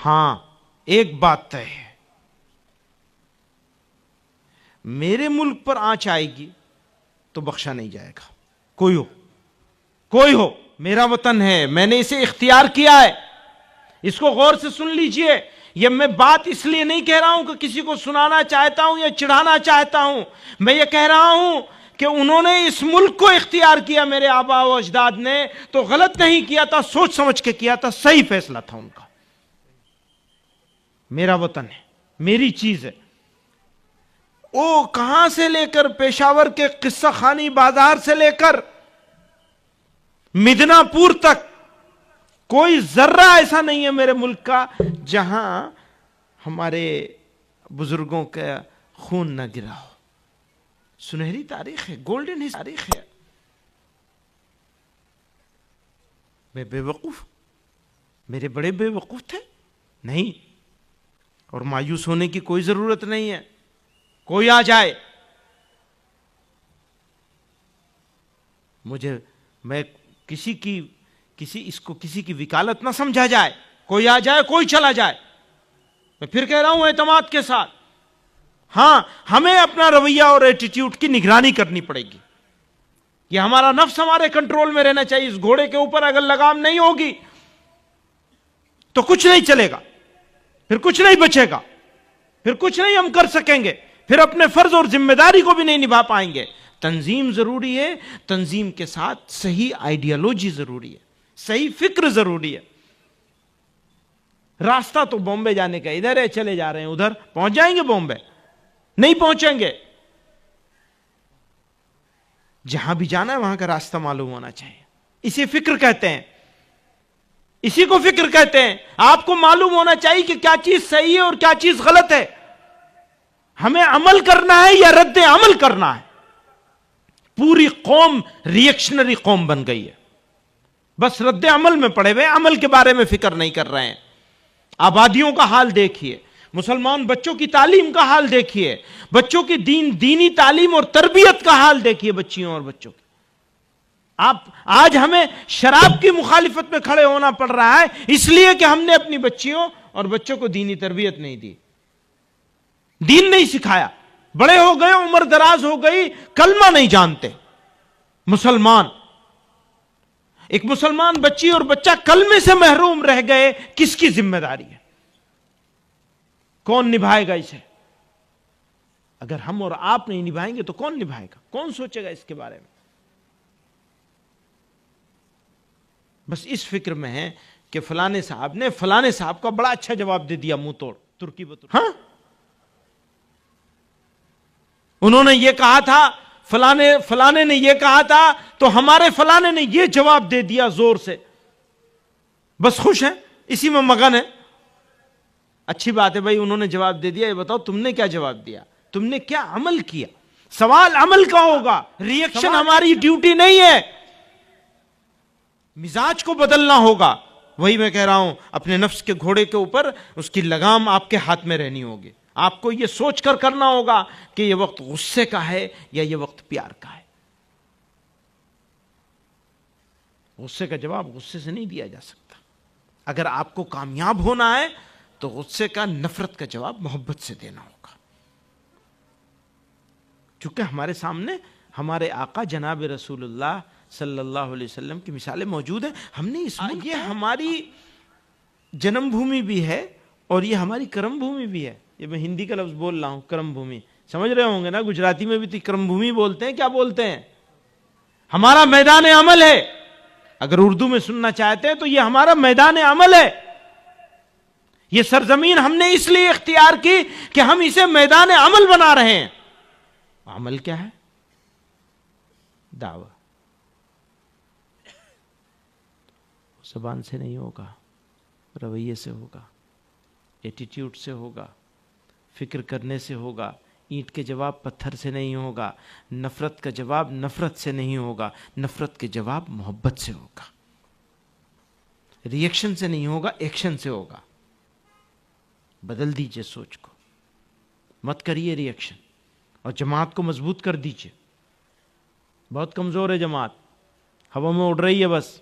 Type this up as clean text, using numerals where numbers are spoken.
ہاں ایک بات طے ہے، میرے ملک پر آنچ آئے گی تو بخشا نہیں جائے گا، کوئی ہو، میرا وطن ہے، میں نے اسے اختیار کیا ہے۔ اس کو غور سے سن لیجئے، یہ میں بات اس لیے نہیں کہہ رہا ہوں کہ کسی کو سنانا چاہتا ہوں یا چڑھانا چاہتا ہوں، میں یہ کہہ رہا ہوں کہ انہوں نے اس ملک کو اختیار کیا، میرے آبا و اجداد نے، تو غلط نہیں کیا تھا، سوچ سمجھ کے کیا تھا، صحیح فیصلہ تھا ان کا۔ میرا وطن ہے، میری چیز ہے۔ کہاں سے لے کر پشاور کے قصہ خانی بازار سے لے کر مدنا پور تک کوئی ذرہ ایسا نہیں ہے میرے ملک کا جہاں ہمارے بزرگوں کا خون نہ گرا ہو۔ سنہری تاریخ ہے، گولڈن تاریخ ہے۔ میں بے وقوف، میرے بڑے بے وقوف تھے؟ نہیں، اور مایوس ہونے کی کوئی ضرورت نہیں ہے۔ کوئی آ جائے، میں کسی کی وکالت نہ سمجھا جائے، کوئی آ جائے، کوئی چلا جائے، میں پھر کہہ رہا ہوں اعتماد کے ساتھ، ہاں ہمیں اپنا رویہ اور ایٹیٹیوڈ کی نگرانی کرنی پڑے گی۔ یہ ہمارا نفس ہمارے کنٹرول میں رہنا چاہیے۔ اس گھوڑے کے اوپر اگر لگام نہیں ہوگی تو کچھ نہیں چلے گا، پھر کچھ نہیں بچے گا، پھر کچھ نہیں ہم کر سکیں گے، پھر اپنے فرض اور ذمہ داری کو بھی نہیں نبھا پائیں گے۔ تنظیم ضروری ہے، تنظیم کے ساتھ صحیح آئیڈیالوجی ضروری ہے، صحیح فکر ضروری ہے۔ راستہ تو بامبے جانے کا ادھر ہے، چلے جا رہے ہیں ادھر، پہنچ جائیں گے بامبے؟ نہیں پہنچیں گے۔ جہاں بھی جانا ہے وہاں کا راستہ معلوم ہونا چاہیے، اسے فکر کہتے ہیں، اسی کو فکر کہتے ہیں۔ آپ کو معلوم ہونا چاہیے کہ کیا چیز صحیح ہے اور کیا چیز غلط ہے، ہمیں عمل کرنا ہے یا رد عمل کرنا ہے۔ پوری قوم ریئیکشنری قوم بن گئی ہے، بس رد عمل میں پڑے ہوئے، عمل کے بارے میں فکر نہیں کر رہے ہیں۔ آبادیوں کا حال دیکھیے، مسلمان بچوں کی تعلیم کا حال دیکھیے، بچوں کی دینی تعلیم اور تربیت کا حال دیکھیے، بچیوں اور بچوں کی۔ آج ہمیں شراب کی مخالفت میں کھڑے ہونا پڑ رہا ہے اس لیے کہ ہم نے اپنی بچیوں اور بچوں کو دینی تربیت نہیں دی، دین نہیں سکھایا۔ بڑے ہو گئے، عمر دراز ہو گئی، کلمہ نہیں جانتے مسلمان۔ ایک مسلمان بچی اور بچہ کلمے سے محروم رہ گئے، کس کی ذمہ داری ہے؟ کون نبھائے گا اسے؟ اگر ہم اور آپ نہیں نبھائیں گے تو کون نبھائے گا؟ کون سوچے گا اس کے بارے میں؟ بس اس فکر میں ہے کہ فلانے صاحب نے فلانے صاحب کا بڑا اچھا جواب دے دیا، منہ توڑ، ترکی بترکی۔ ہاں، انہوں نے یہ کہا تھا، فلانے نے یہ کہا تھا، تو ہمارے فلانے نے یہ جواب دے دیا زور سے، بس خوش ہیں، اسی میں مگن ہے۔ اچھی بات ہے بھائی، انہوں نے جواب دے دیا، یہ بتاؤ تم نے کیا جواب دیا، تم نے کیا عمل کیا؟ سوال عمل کا ہوگا، ریئیکشن ہماری ڈیوٹی نہیں ہے۔ مزاج کو بدلنا ہوگا۔ وہی میں کہہ رہا ہوں، اپنے نفس کے گھوڑے کے اوپر اس کی لگام آپ کے ہاتھ میں رہنی ہوگی۔ آپ کو یہ سوچ کر کرنا ہوگا کہ یہ وقت غصے کا ہے یا یہ وقت پیار کا ہے۔ غصے کا جواب غصے سے نہیں دیا جا سکتا۔ اگر آپ کو کامیاب ہونا ہے تو غصے کا، نفرت کا جواب محبت سے دینا ہوگا۔ چونکہ ہمارے سامنے ہمارے آقا جناب رسول اللہ صلی اللہ علیہ وسلم کی مثالیں موجود ہیں۔ ہم نے اس میں، یہ ہماری جنم بھومی بھی ہے اور یہ ہماری کرم بھومی بھی ہے۔ یہ میں ہندی کا لفظ بول رہا ہوں، کرم بھومی، سمجھ رہے ہوں گے نا؟ گجراتی میں بھی تو کرم بھومی بولتے ہیں، کیا بولتے ہیں؟ ہمارا میدان عمل ہے۔ اگر اردو میں سننا چاہتے ہیں تو یہ ہمارا میدان عمل ہے۔ یہ سرزمین ہم نے اس لیے اختیار کی کہ ہم اسے میدان عمل بنا رہے ہیں۔ عمل کیا ہے؟ دعویٰ۔ زبان سے نہیں ہوگا، رویے سے ہوگا، ایٹیٹیوڈ سے ہوگا، فکر کرنے سے ہوگا۔ اینٹ کے جواب پتھر سے نہیں ہوگا، نفرت کا جواب نفرت سے نہیں ہوگا، نفرت کے جواب محبت سے ہوگا۔ ریئیکشن سے نہیں ہوگا، ایکشن سے ہوگا۔ بدل دیجئے سوچ کو، مت کریے ریئیکشن، اور جماعت کو مضبوط کر دیجئے۔ بہت کمزور ہے جماعت، ہوا میں اڑ رہی ہے بس۔